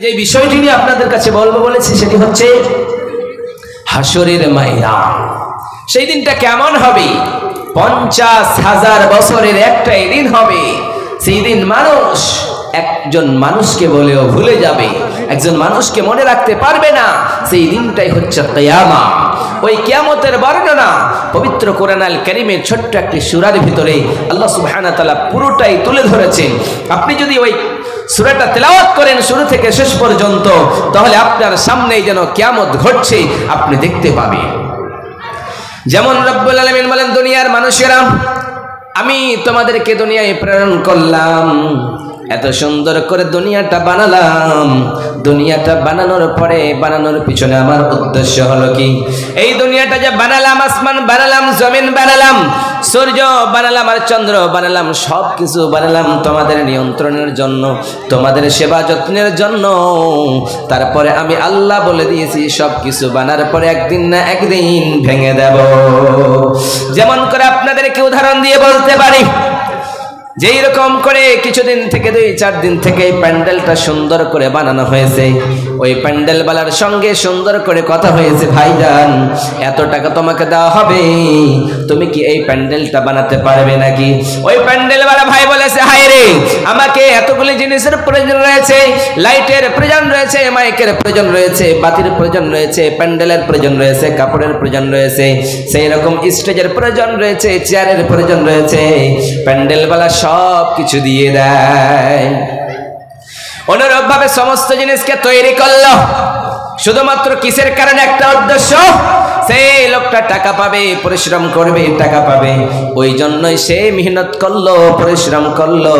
যে বিষয়টি নিয়ে আপনাদের কাছে বলবো বলেছি সেটি হচ্ছে হাসরের ময়দান। সেই দিনটা কেমন হবে? 50,000 বছরের একটাই দিন হবে। সেই দিন মানুষ একজন মানুষকে বলেও ভুলে যাবে, একজন মানুষকে মনে রাখতে পারবে না। সেই দিনটাই হচ্ছে কিয়ামত। ওই কিয়ামতের বর্ণনা পবিত্র কোরআন আল কারীমের ছোট্ট একটি সূরার ভিতরে আল্লাহ সুবহানাহু ওয়া তাআলা পুরোটাই তুলে ধরেছেন। আপনি যদি ওই সূরাটা তেলাওয়াত করেন শুরু থেকে শেষ পর্যন্ত, তাহলে আপনার সামনেই যেন কিয়ামত ঘটছে আপনি দেখতে পাবেন। যেমন রব্বুল আলামিন বলেন, দুনিয়ার মানুষেরা, আমি তোমাদেরকে দুনিয়ায় প্রেরণ করলাম, এত সুন্দর করে দুনিয়াটা বানালাম। দুনিয়াটা বানানোর পরে বানানোর পিছনে আমার উদ্দেশ্য হলো কি? এই দুনিয়াটা যে বানালাম, আসমান বানালাম, জমিন বানালাম, সূর্য বানালাম আর চন্দ্র বানালাম, সব কিছু বানালাম তোমাদের নিয়ন্ত্রণের জন্য, তোমাদের সেবা যত্নের জন্য। তারপরে আমি আল্লাহ বলে দিয়েছি সব কিছু বানার পরে একদিন না একদিন ভেঙে দেব। যেমন করে আপনাদেরকে উদাহরণ দিয়ে বলতে পারি, যেই রকম করে কিছুদিন থেকে 2-4 দিন থেকে প্যান্ডেলটা সুন্দর করে বানানো হয়েছে, ওই প্যান্ডেল বালার সঙ্গে সুন্দর করে কথা হয়েছে, ভাইজান এত টাকা তোমাকে দেওয়া হবে, তুমি কি এই প্যান্ডেলটা বানাতে পারবে নাকি? ওই প্যান্ডেল বালা ভাই বলেছে, হায় রে, আমাকে এতগুলি জিনিসের প্রয়োজন রয়েছে, লাইটের প্রয়োজন রয়েছে, মাইকের প্রয়োজন রয়েছে, বাতির প্রয়োজন রয়েছে, প্যান্ডেলের প্রয়োজন রয়েছে, কাপড়ের প্রয়োজন রয়েছে, সেই রকম স্টেজের প্রয়োজন রয়েছে, চেয়ারের প্রয়োজন রয়েছে। প্যান্ডেল বালা সব কিছু দিয়ে দেয়। অনুরূপ ভাবে সমস্ত জিনিসকে তৈরি করলো শুধুমাত্র কিসের কারণে? একটা উদ্দেশ্য, সেই লোকটা টাকা পাবে, পরিশ্রম করবে, টাকা পাবে। ওই জন্যই সে মেহনত করলো, পরিশ্রম করলো,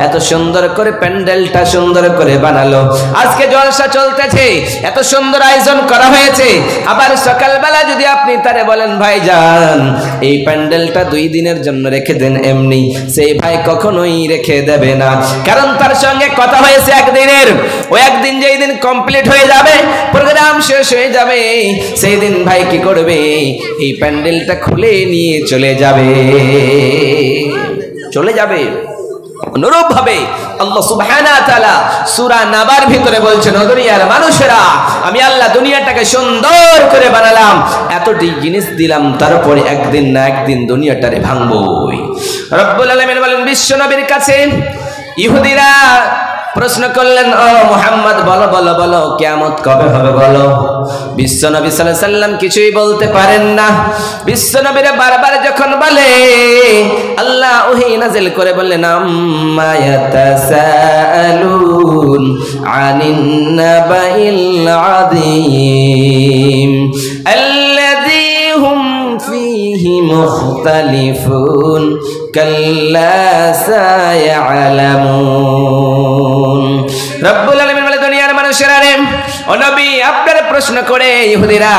এত সুন্দর করে প্যান্ডেলটা সুন্দর করে বানালো। আজকে জলসা চলতেছে, এত সুন্দর আয়োজন করা হয়েছে। আবার সকালবেলা যদি আপনি তারে বলেন, ভাই যান এই প্যান্ডেলটা 2 দিনের জন্য রেখে দেন এমনি, সেই ভাই কখনোই রেখে দেবে না। কারণ তার সঙ্গে কথা হয়েছে একদিনের। ওই একদিন যেই দিন কমপ্লিট হয়ে যাবে, প্রোগ্রাম শেষ হয়ে যাবে, সেই দিন ভাই কি করবে? এই প্যান্ডেলটা খুলে নিয়ে চলে যাবে। অনুরূপ ভাবে আল্লাহ সুবহানাহু ওয়া তাআলা সূরা নাবার ভিতরে বলছেন, ও দুনিয়ার মানুষেরা, আমি আল্লাহ দুনিয়াটাকে সুন্দর করে বানালাম, এতটি জিনিস দিলাম, তারপরে একদিন না একদিন দুনিয়াটারে ভাঙবই। রব্বুল আলামিন বলেন বিশ্ব নবীর কাছে ইহুদিরা প্রশ্ন করলেন, ও মুহাম্মদ বলো বলো বলো কিয়ামত কবে হবে বলো। বিশ্ব নবী সাল্লাল্লাহু আলাইহি সাল্লাম কিছুই বলতে পারেন না। বিশ্ব নবীরা বারবার যখন বলে, আল্লাহ ওহী নাযিল করে বললেন, আম্মা ইয়াতাসাআলুন আনিন নাবাইল আযীম আল্লাযী হুম ফীহি মুখতালিফুন কাল্লা সায়ালামুন। রব্বুল আলামিন বলে, দুনিয়ার মানুষেরা রে, ও নবী আপনার প্রশ্ন করে ইহুদিরা,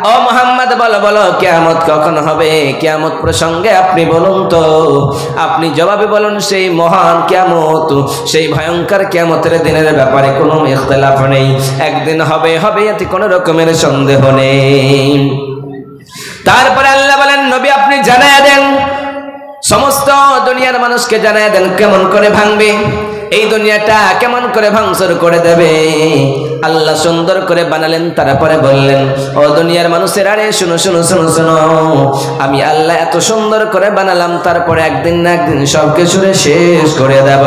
ও মুহাম্মদ বলো বলো কিয়ামত কখন হবে? কিয়ামত প্রসঙ্গে আপনি বলুন তো, আপনি জবাবে বলুন সেই মহান কিয়ামত, সেই ভয়ঙ্কর কিয়ামতের দিনের ব্যাপারে কোনো ইখতিলাফ নেই। একদিন হবে, হবে এতে কোনো রকমের সন্দেহ নেই। তারপরে আল্লাহ বলেন, নবী আপনি জানায়া দেন, সমস্ত দুনিয়ার মানুষকে জানায় দেন কেমন করে ভাঙবে, এই দুনিয়াটা কেমন করে ভাঙচুর করে দেবে। আল্লাহ সুন্দর করে বানালেন, তারপরে বললেন, ও দুনিয়ার মানুষের, আরে শুনো শুনো শুনো শুনো, আমি আল্লাহ এত সুন্দর করে বানালাম, তারপরে একদিন না একদিন সব কিছু শেষ করে দেব।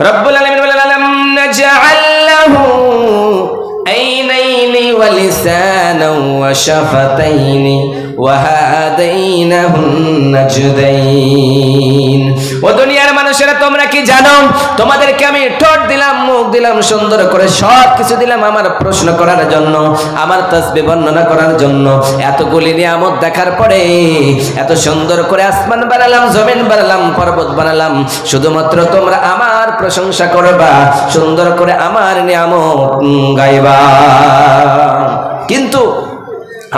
রব্বুল আলামিন বলেন, আলাম নাজআল লাহু আইনাইনি ওয়া লিসানান ওয়া শাফাতাইনি ওয়া হাদাইনাহুন নাজদাইন। ও দুনিয়ার মানুষেরা, তোমরা কি জানো তোমাদেরকে আমি ঠোঁট দিলাম, মুখ দিলাম, সুন্দর করে সব কিছু দিলাম আমার প্রশ্ন করার জন্য, আমার তাসবিহ বর্ণনা করার জন্য। এতগুলি নিয়ামত দেখার পরে এত সুন্দর করে আসমান বানালাম, জমিন বানালাম, পর্বত বানালাম, শুধুমাত্র তোমরা আমার প্রশংসা করবা, সুন্দর করে আমার নিয়ামত গাইবা। কিন্তু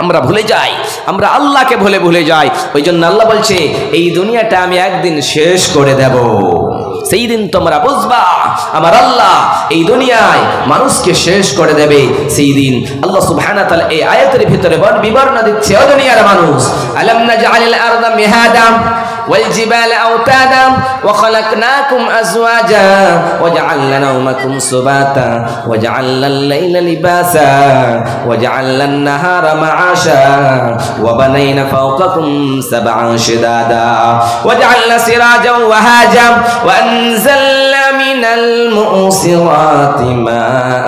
আমরা ভুলে যাই, আমরা আল্লাহকে ভুলে যাই। ওই জন্য আল্লাহ বলছে, এই দুনিয়াটা আমি একদিন শেষ করে দেব, সেই দিন তোমরা বুঝবা আমার আল্লাহ এই দুনিয়ায় মানুষকে শেষ করে দেবে। সেই দিন আল্লাহ সুবহানাহু ওয়া তাআলা এই আয়াতের ভিতরে বিবরণ দিচ্ছে, ও দুনিয়ার মানুষ, আলাম নাজআলিল আরদা মিহাদা, والجبال أوتادا وخلقناكم أزواجا وجعلنا نومكم سباتا وجعلنا الليل لباسا وجعلنا النهار معاشا وبنينا فوقكم سبعا شدادا وجعلنا سراجا وهاجا وأنزلنا من المعصرات ماء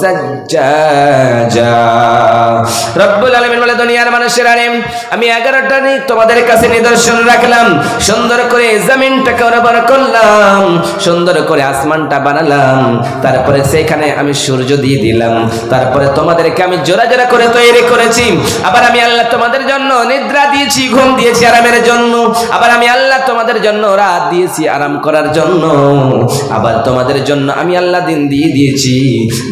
سجاجا رب العالمين বলে দুনিয়ার মানুষেরা আমি 11টা দিন তোমাদের কাছে নিদর্শন রাখলাম সুন্দর করে জমিনটাকে উর্বর করলাম সুন্দর করে আসমানটা বানালাম তারপরে সেখানে আমি সূর্য দিয়ে দিলাম তারপরে তোমাদেরকে আমি জোড়া জোড়া করে তৈরি করেছি আবার আমি আল্লাহ তোমাদের জন্য নিদ্রা দিয়েছি ঘুম দিয়েছি আরামের জন্য আবার আমি আল্লাহ তোমাদের জন্য রাত দিয়েছি আরাম করার জন্য আবার তোমাদের জন্য আমি আল্লাহ দিন দিয়ে দিয়েছি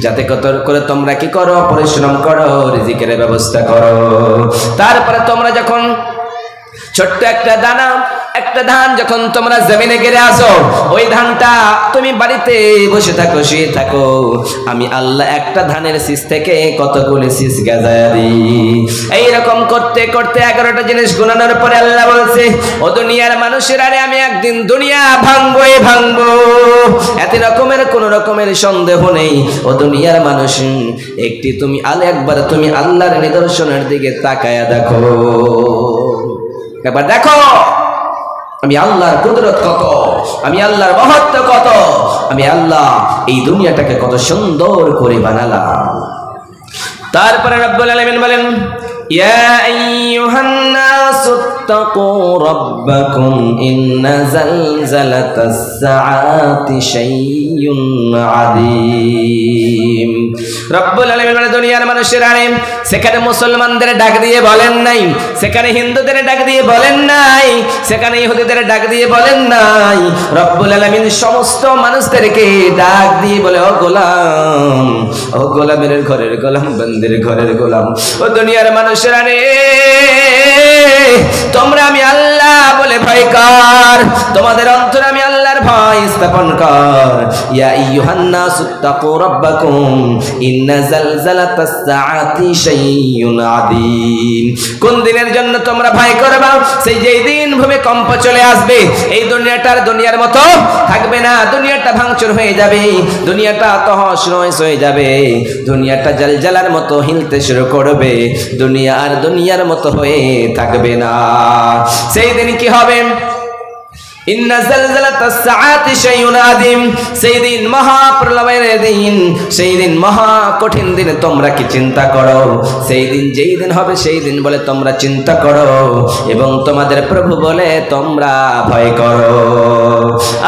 যাতে কত করে তোমরা কি করো পরিশ্রম করো রিজিকের ব্যবস্থা করো তারপরে তোমরা যখন ছোট্ট একটা দানা একটা ধান যখন তোমরা জমিনে গেড়ে আসো ওই ধানটা তুমি বাড়িতে বসে থাকো শুয়ে থাকো আমি আল্লাহ একটা ধানের শীষ থেকে কতগুলো শীষ গজায় দিই এইরকম করতে করতে 11টা জিনিস গুনানোর পরে আল্লাহ বলছে ও দুনিয়ার মানুষেরা আমি একদিন দুনিয়া ভাঙবই ভাঙবো এত রকমের কোন রকমের সন্দেহ নেই ও দুনিয়ার মানুষ একটি তুমি একবার তুমি আল্লাহর নিদর্শনের দিকে তাকায়া দেখো একবার দেখো আমি আল্লাহর কুদরত কত আমি আল্লাহর মহত্ব কত আমি আল্লাহ এই দুনিয়াটাকে কত সুন্দর করে বানালাম তারপরে রব্বুল আলামিন বলেন ইয়া আইয়ুহান নাসু ইত্তাকু রাব্বাকুম ইন্না যালজালাতাস সাআতি শাইউন আযীম রব্বুল আলামিন বলেন দুনিয়ার মানুষেরা সেখানে মুসলমানদের ডাক দিয়ে বলেন নাই সেখানে হিন্দুদের ডাক দিয়ে বলেন নাই সেখানে ইহুদিদের ডাক দিয়ে বলেন নাই রব্বুল আলামিন সমস্ত মানুষদেরকে ডাক দিয়ে বলে ও গোলামের ঘরের গোলাম বন্দের ঘরের গোলাম ও দুনিয়ার মানুষেরা তোমরা আমি আল্লাহ বলে ভয় কর তোমাদের অন্তরে আমি আল্লাহর ভয় স্থাপন কর ইয়া আইয়ুহান নাসু ইত্তাকু রাব্বাকুম ইন্না যালজালাতাস সাআতি শাইউন আযীম কোন দিনের জন্য তোমরা ভয় করবা সেই যেই দিন ভূমিকম্প চলে আসবে এই দুনিয়ার মতো থাকবে না দুনিয়াটা ভাঙচুর হয়ে যাবে দুনিয়াটা তহস নহস হয়ে যাবে দুনিয়াটা জালজালার মতো হিলতে শুরু করবে দুনিয়ার মতো হয়ে থাকবে না সেই দিন কি হবে ইন্না যালজালাতাস সাআতি শাইউন আযীম সেই দিন মহা প্রলয়ের দিন সেই দিন মহা কঠিন দিন তোমরা কি চিন্তা করো সেই দিন যেই দিন হবে সেই দিন বলে তোমরা চিন্তা করো এবং তোমাদের প্রভু বলে তোমরা ভয় করো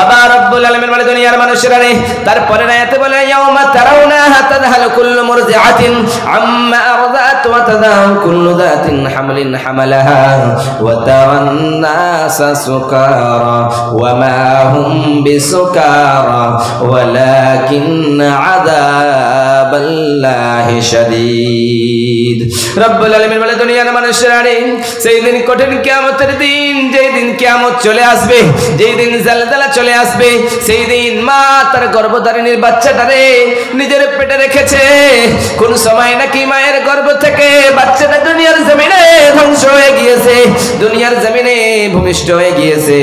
আবার রব্বুল আলামিন বলে দুনিয়ার মানুষেরা তারপরে আয়াতে বলে ইয়াউমা তারাউনা তাযহালু কুল্লু মুরজিআতিন আম্মা আরদাত ওয়া তাযাউ কুল্লু যাতিন হামলিন হামালাহা ওয়া তারান নাসা সুকারা وما هم بسكارى ولكن عذاب الله شديد رب العالمين বলে দুনিয়ার মানুষেরা সেই দিন কঠিন কিয়ামতের দিন যেই দিন কিয়ামত চলে আসবে যেই দিন জালজালা চলে আসবে সেই দিন মা তার গর্ভধারিণীর বাচ্চাটারে নিজের পেটে রেখেছে কোন সময় নাকি মায়ের গর্ভ থেকে বাচ্চাটা দুনিয়ার জমিনে ধ্বংস হয়ে গিয়েছে দুনিয়ার জমিনে ভূমিষ্ঠ হয়ে গিয়েছে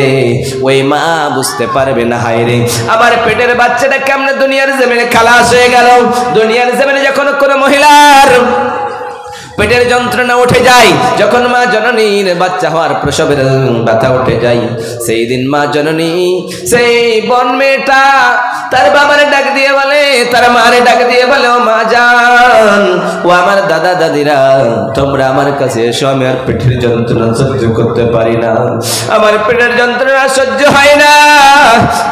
ওই মা বুঝতে পারবে না হায়রে আমার পেটের বাচ্চাটা কেমনে দুনিয়ার জমিনে খালাস হয়ে গেল দুনিয়ার জমিনে যখন কোনো মহিলার পেটের যন্ত্রণা উঠে যায় যখন মা জননীর বাচ্চা হওয়ার প্রসবের ব্যথা উঠে যায় সেই দিন মা জননী সেই বন মেয়েটা তার বাবারে ডাক দিয়ে বলে তার মারে ডাক দিয়ে বলে ও মা জান ও আমার দাদা দাদিরা তোমরা আমার কাছে এসো আমি আর পেটের যন্ত্রণা সহ্য করতে পারি না আমার পেটের যন্ত্রণা সহ্য হয় না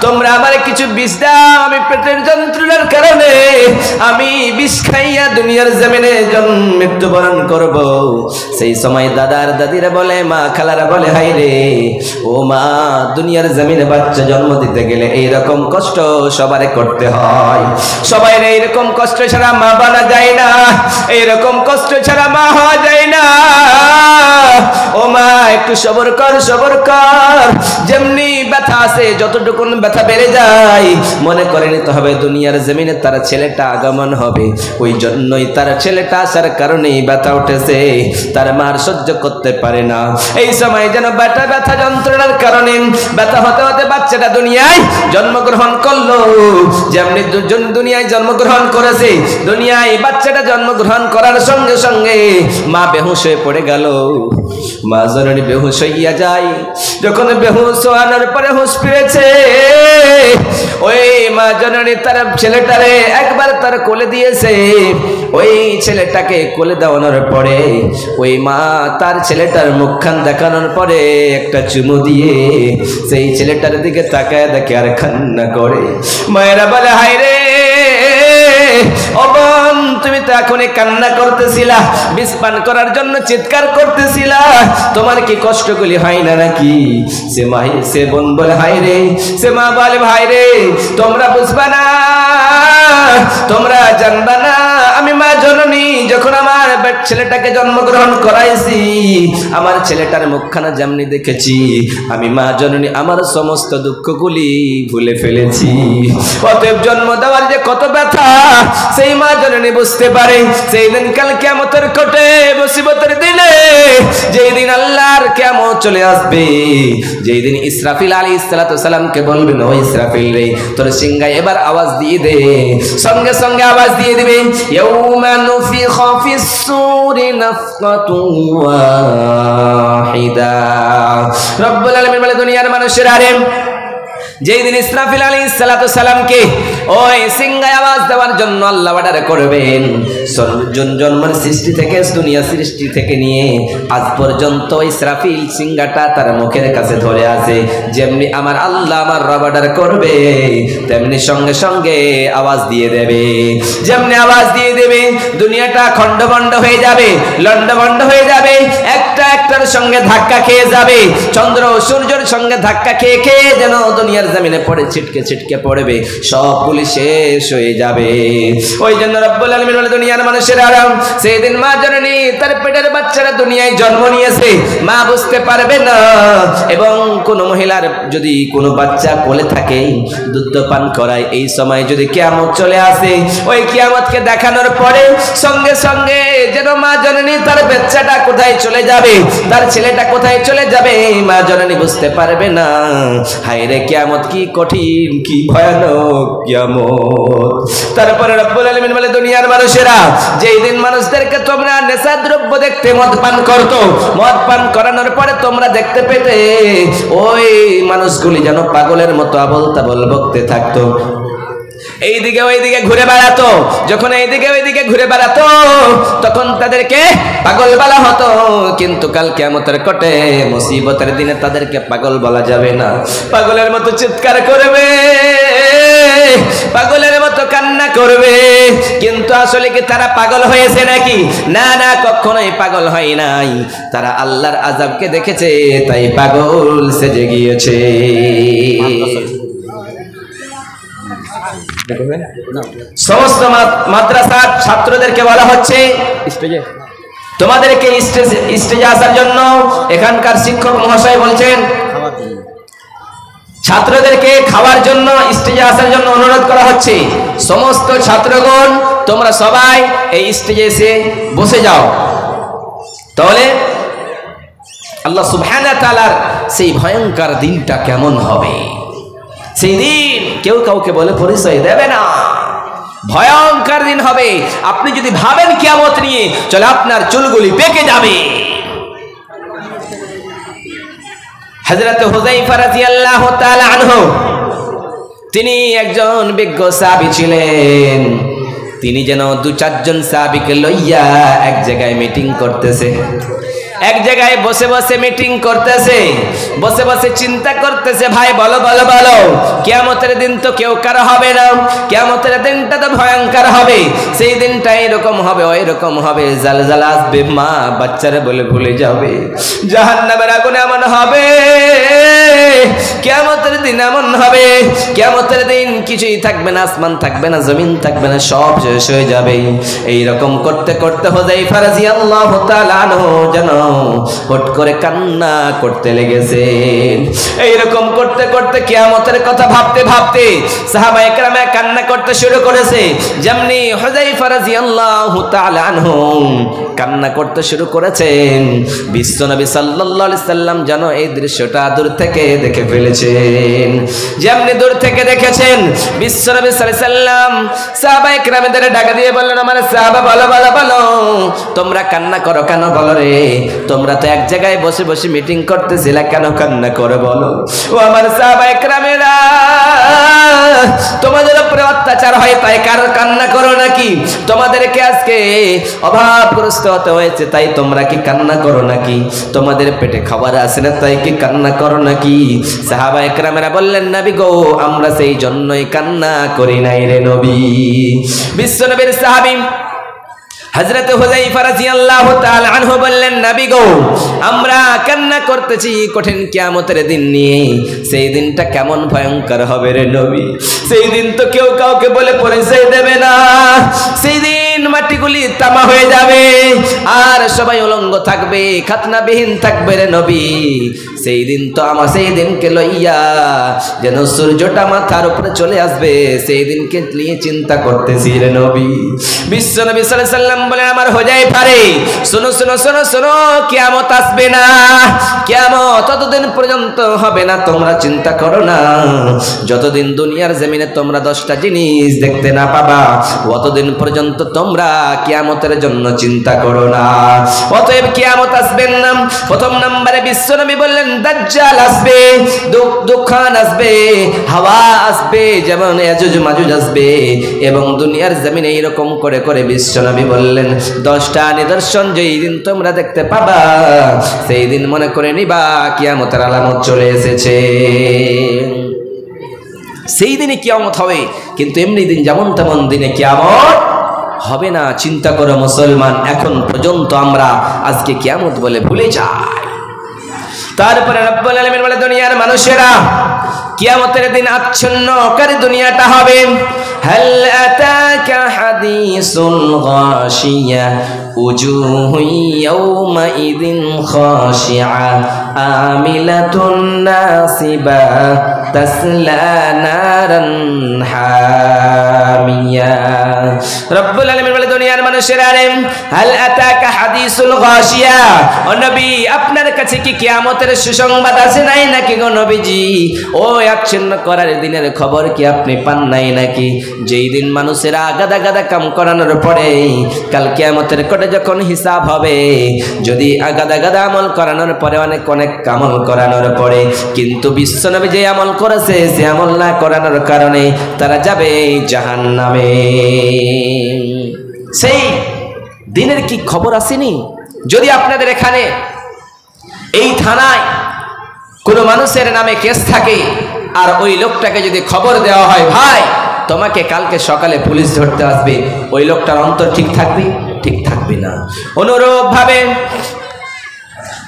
তোমরা আমার কিছু বিষ দাও আমি পেটের যন্ত্রণার কারণে আমি বিষ খাইয়া দুনিয়ার জমিনে মৃত্যুবরণ করব সেই সময় দাদার দাদিরা বলে মা খালারা বলে হাই রে ও মা দুনিয়ার জমিনে বাচ্চা জন্ম দিতে গেলে এই রকম কষ্ট সবারে করতে হয় সবাই এইরকম কষ্ট ছাড়া মা বানা যায় না এইরকম কষ্ট ছাড়া মা হওয়া যায় না ও মা একটু সবর কর যেমনি ব্যথা আছে, যতটুকু ব্যথা বেড়ে যায় মনে করে নিতে হবে দুনিয়ার জমিনে তার ছেলেটা আগমন হবে, ওই জন্যই তার ছেলেটা আসার কারণেই ব্যথা উঠেছে, তার মার সহ্য করতে পারে না। এই সময় যেন ব্যথা যন্ত্রণার কারণে ব্যথা হতে হতে বাচ্চাটা দুনিয়ায় জন্মগ্রহণ করলো। যেমনি দুনিয়ায় জন্মগ্রহণ করেছে, দুনিয়ায় বাচ্চাটা জন্মগ্রহণ করার সঙ্গে সঙ্গে মা বেহুশ হয়ে পড়ে গেল। মা জননী বেহুশ হইয়া যায়। যখন বেহুশ হওয়ার পরে হুঁশ ফিরেছে, ওই মা জননী তার ছেলেটারে একবার তার কোলে দিয়েছে। ওই ছেলেটাকে কোলে দেওয়ানোর পরে ওই মা তার ছেলেটার মুখখান দেখানোর পরে একটা চুমু দিয়ে সেই ছেলেটার দিকে তাকায় দেখে আর কান্না করে। মায়েরা বলে, হায় রে ও বোন, তুমি তো এখনই কান্না করতেছিলা, বিষ পান করার জন্য চিৎকার করতেছিলা, তোমার কি কষ্টগুলি হয় না নাকি? সে বোন বলে, হায় রে, সে মা বলে, ভাই রে তোমরা বুঝবা না, তোমরা জানবা না, আমি মা জননী যখন আমার ছেলেটাকে জন্মগ্রহণ করাইছি, আমার ছেলেটার মুখখানা যেমনি দেখেছি, আমি মা জননী আমার সমস্ত দুঃখগুলি ভুলে ফেলেছি। অতএব জন্ম দেওয়ার যে কত ব্যথা সেই মা জননী বুঝতে পারে। সেই দিন কাল কিয়ামতের কোটে মুসিবতের দিনে, যেই দিন আল্লাহর কিয়ামত চলে আসবে, যেই দিন ইসরাফিল আলাইহিস সালাতু সালামকে বলবেন, ও ইসরাফিল রে তোর সিংহায় এবার আওয়াজ দিয়ে দে, সঙ্গে সঙ্গে আওয়াজ দিয়ে দিবে, ইয়াউমা নুফিখা ফিস সূরি নাফকাতুন ওয়াহিদা। রব্বুল আলামিন বলে, দুনিয়ার মানুষেরা রে, যেই দিন ইসরাফিল আলাইহিস সালাতু সালামকে ওই সিংহায় আওয়াজ দেওয়ার জন্য আল্লাহ অর্ডার করবেন, জন্মের সৃষ্টি থেকে, দুনিয়া সৃষ্টি থেকে নিয়ে আজ পর্যন্ত ইসরাফিল সিংহাটা তার মুখের কাছে ধরে আছে। যেমনি আমার আল্লাহ আমার রব অর্ডার করবে, তেমনি সঙ্গে সঙ্গে আওয়াজ দিয়ে দেবে। যেমনি আওয়াজ দিয়ে দেবে, দুনিয়াটা খণ্ডখণ্ড হয়ে যাবে, লণ্ডভণ্ড হয়ে যাবে, একটা একটার সঙ্গে ধাক্কা খেয়ে যাবে, চন্দ্র সূর্যের সঙ্গে ধাক্কা খেয়ে খেয়ে যেন দুনিয়ার জমিনে পড়ে ছিটকে ছিটকে পড়বে, সবগুলি শেষ হয়ে যাবে। ওই জন্য রব্বুল আলামিন বলে, দুনিয়ার মানুষের আরাম, সেদিন মা জননী তার পেটের বাচ্চারা দুনিয়ায় জন্ম নিয়েছে, মা বুঝতে পারবে না। এবং কোন মহিলার যদি কোনো বাচ্চা কোলে থাকে, দুধ পান করায়, এই সময় যদি কিয়ামত চলে আসে, ওই কিয়ামতকে দেখানোর পরে সঙ্গে সঙ্গে যেন মা জননী তার বাচ্চাটা কোথায় চলে যাবে, তার ছেলেটা কোথায় চলে যাবে, মা জননী বুঝতে পারবে না। হায় রে কিয়ামত কি কঠিন, কি ভয়ানক কিয়ামত। তারপরে রব্বুল আলামিন বলে, দুনিয়ার মানুষেরা, যেই দিন মানুষদেরকে তোমরা নেশা দ্রব্য দেখতে মদ পান করতো, মদ পান করানোর পরে তোমরা দেখতে পেতে ওই মানুষগুলি যেন পাগলের মতো আবল তাবল বকতে থাকতো, এইদিকে ওইদিকে ঘুরে বেড়াতো। যখন এইদিকে ওইদিকে ঘুরে বেড়াতো তখন তাদেরকে পাগল বলা হতো। কিন্তু কাল কিয়ামতের কোটে মুসিবতের দিনে তাদেরকে পাগল বলা যাবে না। পাগলের মতো চিৎকার করবে, পাগলের মতো কান্না করবে, কিন্তু আসলে কি তারা পাগল হয়েছে নাকি? না না, কখনোই পাগল হয় নাই। তারা আল্লাহর আযাবকে দেখেছে, তাই পাগল সেজে গিয়েছে। সমস্ত মাদ্রাসার ছাত্রদেরকে বলা হচ্ছে, তোমাদেরকে স্টেজে আসার জন্য এখানকার শিক্ষক মহাশয় বলছেন, ছাত্রদেরকে খাওয়ার জন্য স্টেজে আসার জন্য অনুরোধ করা হচ্ছে। সমস্ত ছাত্রগণ তোমরা সবাই এই স্টেজে এসে বসে যাও। তাহলে আল্লাহ সুবহানাহু ওয়া তাআলার সেই ভয়ঙ্কর দিনটা কেমন হবে, সেই দিন কেউ কাউকে বলে পরিচয় দেবে না। ভয়ঙ্কর দিন হবে। আপনি যদি ভাবেন কিয়ামত নিয়ে, চলে আপনার চুলগুলি পেকে যাবে। হযরত হুযায়ফা রাদিয়াল্লাহু তাআলা আনহু, তিনি একজন বিজ্ঞ সাহাবী ছিলেন। তিনি যেন দু চারজন সাহাবীকে লইয়া এক জায়গায় মিটিং করতেছে, এক জায়গায় বসে বসে মিটিং করতেছে, বসে বসে চিন্তা করতেছে, ভাই বলো বলো বলো, কিয়ামতের দিন তো কেউ কারো হবে না, কিয়ামতের দিনটা তো ভয়ঙ্কর হবে। সেই দিনটা এরকম হবে, ওই রকম হবে, জালজালা আসবে, মা বাচ্চারা বলে ভুলে যাবে, জাহান্নামের আগুনে এমন হবে, কিয়ামতের দিন এমন হবে, কিয়ামতের দিন কিছুই থাকবে না, আসমান থাকবে না, জমিন থাকবে না, সব শেষ হয়ে যাবে। এইরকম করতে করতে হুযায়ফা রাদিয়াল্লাহু তাআলা আনহু যেন হট করে কান্না করতে লেগেছেন। এইরকম করতে করতে কিয়ামতের কথা ভাবতে ভাবতে সাহাবায়ে কেরামে কান্না করতে শুরু করেছে। যেমনি হুযায়ফা রাদিয়াল্লাহু তাআলা আনহু কান্না করতে শুরু করেছেন, বিশ্বনবী সাল্লাল্লাহু আলাইহি সাল্লাম যেন এই দৃশ্যটা দূর থেকে দেখে ফেলেছেন। যেমনি দূর থেকে দেখেছেন, বিশ্বনবী সাল্লাল্লাহু আলাইহি সাল্লাম সাহাবায়ে কেরামদের ডাকা দিয়ে বললেন, আমার সাহাবা বলো বলো বলো, তোমরা কান্না করো কেন বলো রে? তোমরা তো এক জায়গায় বসে বসে মিটিং করতেছিলা, কেন কান্না করো বলো? ও আমার সাহাবায়ে কেরামেরা, তোমাদের উপরে অত্যাচার হয় তাই কান্না করো নাকি? তোমাদেরকে আজকে অভাবগ্রস্ত হতে হয়েছে তাই তোমরা কি কান্না করো নাকি? তোমাদের পেটে খাবার আছে না তাই কি কান্না করো নাকি? সাহাবায়ে কেরামেরা বললেন, নবী গো, আমরা সেই জন্যই কান্না করি নাই রে নবী। বিশ্বনবীর সাহাবী হযরত হুযায়ফা রাদিয়াল্লাহু তাআলা আনহু বললেন, নবী গো, আমরা কান্না করতেছি কঠিন কিয়ামতের দিন নিয়ে। সেই দিনটা কেমন ভয়ঙ্কর হবে রে নবী? সেই দিন তো কেউ কাউকে বলে পরিচয় দেবে না। সেই দিন মাটিগুলি তামা হয়ে যাবে আর সবাই উলঙ্গ থাকবে, খাতনাবিহীন থাকবে রে নবী। সেই দিন তো সেই দিনকে লইয়া যেন সূর্যটা মাথার উপরে চলে আসবে, সেই দিনকে নিয়ে চিন্তা করতেছি রে নবী। বিশ্বনবী সাল্লাল্লাহু আলাইহি সাল্লাম বলেন, আমার হুযায়ফা রে, শোনো শোনো শোনো শোনো, কিয়ামত আসবে না, কিয়ামত ততদিন পর্যন্ত হবে না, তোমরা চিন্তা করো না। যতদিন দুনিয়ার জমিনে তোমরা 10টা জিনিস দেখতে না পাবা, অতদিন পর্যন্ত তোমরা কিয়ামতের জন্য চিন্তা করো না। অতএব কিয়ামত আসবেন না। প্রথম নম্বরে বিশ্বনবী বললেন, দাজ্জাল আসবে, দুখান আসবে, হাওয়া আসবে, যেমন ইয়াজুজ মাজুজ আসবে, এবং দুনিয়ার জমিনে এরকম করে করে বিশ্বনবী বললেন 10টা নিদর্শন যেই দিন তোমরা দেখতে পাবা, সেই দিন মনে করে নিবা কিয়ামতের আলামত চলে এসেছে। সেই দিনে কিয়ামত হবে, কিন্তু এমনি দিন যেমন তেমন দিনে কিয়ামত হবে না। চিন্তা করো মুসলমান, এখন পর্যন্ত আমরা আজকে কিয়ামত বলে ভুলে যাই। তারপরে রব্বুল আলামিন বলে, দুনিয়ার মানুষেরা, কিয়ামতের দিন আচ্ছন্নকারী দুনিয়াটা হবে। হাল আতাকা হাদিসুল গাশিয়া উজুহু ইয়াওমাইদিন খাশিআ আমিলাতুন নাসিবা তাসলা নারান হামিয়া। রব্বুল আলামিন বলে, দুনিয়ার মানুষেরা রে, হাল আতাকা হাদিসুল গাশিয়া, ও নবী, আপনার কাছে কি কিয়ামতের সুসংবাদ আছে নাই নাকি গো নবীজি? ও আচ্ছন্ন করার দিনের খবর কি আপনি পান নাই নাকি? যেই দিন মানুষেরা গাদা গাদা কাম করানোর পরে কাল কিয়ামতের কোটে যখন হিসাব হবে, যদি গাদা গাদা আমল করানোর পরে অনেক অনেক আমল করানোর পরে কিন্তু বিশ্বনবী যে আমল করেছে সে আমল না করানোর কারণে তারা যাবে জাহান্নামে। সেই দিনের কি খবর আসেনি? যদি আপনাদের এখানে এই থানায় কোনো মানুষের নামে কেস থাকে আর ওই লোকটাকে যদি খবর দেওয়া হয়, ভাই তোমাকে কালকে সকালে পুলিশ ধরতে আসবে, ওই লোকটার অন্তর ঠিক থাকবে? ঠিক থাকবে না। অনুরূপ ভাবে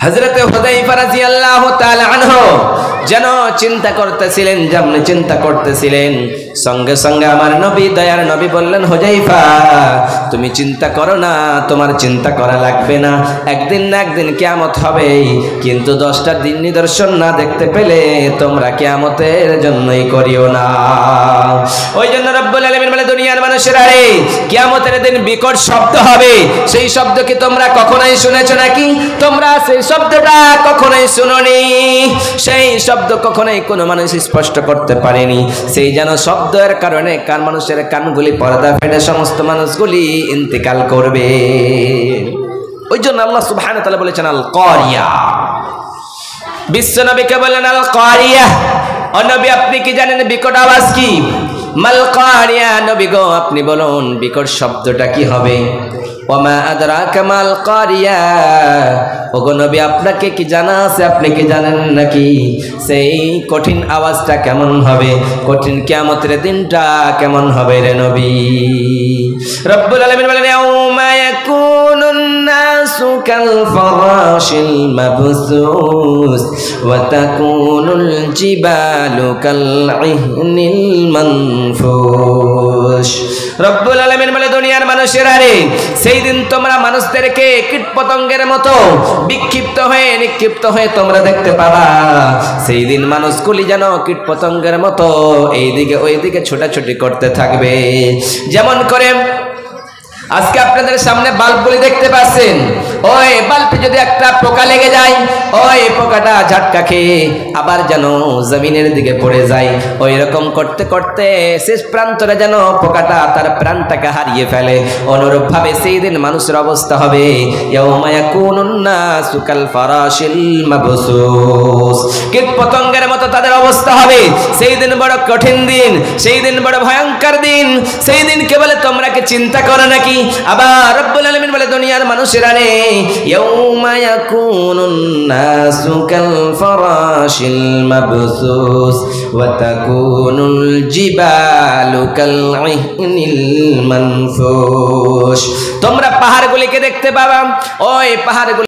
হযরত হুযায়ফা রাদিয়াল্লাহু তাআলা আনহু যেন চিন্তা করতেছিলেন, যেমন চিন্তা করতেছিলেন, সঙ্গে সঙ্গে আমার নবী, দয়ার নবী বললেন, হুযায়ফা তুমি চিন্তা করো না, তোমার চিন্তা করা লাগবে না। একদিন না একদিন কিয়ামত হবে, কিন্তু 10টা দিন নিদর্শন না দেখতে পেলে তোমরা কিয়ামতের জন্যই করিও না। ওই জন্য রব্বুল আলামিন বলে, দুনিয়ার মানুষেরা রে, কিয়ামতের দিন বিকট শব্দ হবে। সেই শব্দ কি তোমরা কখনোই শুনেছো নাকি? তোমরা সেই শব্দটা কখনোই শুনোনি। সেই শব্দ কখনোই কোনো মানুষ স্পষ্ট করতে পারেনি। সেই যেন শব্দের কারণে মানুষের কানগুলি পর্দা ফেটে সমস্ত মানুষগুলি ইন্তেকাল করবে। ওই জন্য আল্লাহ সুবহানাহু ওয়া তাআলা বলেছেন, আল কারিয়া। বিশ্বনবীকে বললেন, আল কারিয়া, ও নবী আপনি কি জানেন বিকট আওয়াজ কি? মাল কারিয়া, নবী গো আপনি বলুন বিকট শব্দটা কি হবে? ওমা আদরাকা মাল কারিয়া, ওগো নবী আপনাকে কি জানা আছে? আপনি কি জানেন নাকি সেই কঠিন আওয়াজটা কেমন হবে? কঠিন কিয়ামতের দিনটা কেমন হবে রে নবী? রব্বুল আলামিন বলেন, ইয়াউমা ইয়াকুনুন নাস কাল ফারাশিল মাবসুস ওয়া তাকুনুল জিবালু কাল ইহনিল মানফুস। রব্বুল আলামিন বলে, দুনিয়ার মানুষেরা রে, সেই দিন তোমরা মানুষদেরকে কীটপতঙ্গের মতো বিক্ষিপ্ত হয়ে নিক্ষিপ্ত হয়ে তোমরা দেখতে পাবা। সেই দিন মানুষগুলি যেন কীটপতঙ্গের মতো এইদিকে ওইদিকে ছোটাছুটি করতে থাকবে। যেমন করে আজকে আপনাদের সামনে বাল্বগুলি দেখতে পাচ্ছেন, ওই বাল্বে যদি একটা পোকা লেগে যায়, ওই পোকাটা ঝাটকা খেয়ে আবার যেন জমিনের দিকে পড়ে যায়। ওই রকম করতে করতে শেষ প্রান্তরে যেন পোকাটা তার প্রাণটাকে হারিয়ে ফেলে। অনুরূপ ভাবে সেই দিন মানুষের অবস্থা হবে, ইয়াউমা ইয়াকুনুন নাসু কাল ফারাশিল মাবসুস, কীটপতঙ্গের মতো তাদের অবস্থা হবে। সেই দিন বড় কঠিন দিন, সেই দিন বড় ভয়ঙ্কর দিন। সেই দিন কে বলে তোমরা কি চিন্তা করো নাকি? আবার রব্বুল আলামিন বলে, দুনিয়ার মানুষেরা রে, ইয়াউমা ইয়াকুনুন নাসু কাল ফারাশিল মাবসুস ওয়া তাকুনুল জিবালু কাল ইহনিল মানফুস। তোমরা পাহাড়গুলিকে দেখতে পাবা, ওই পাহাড়গুলি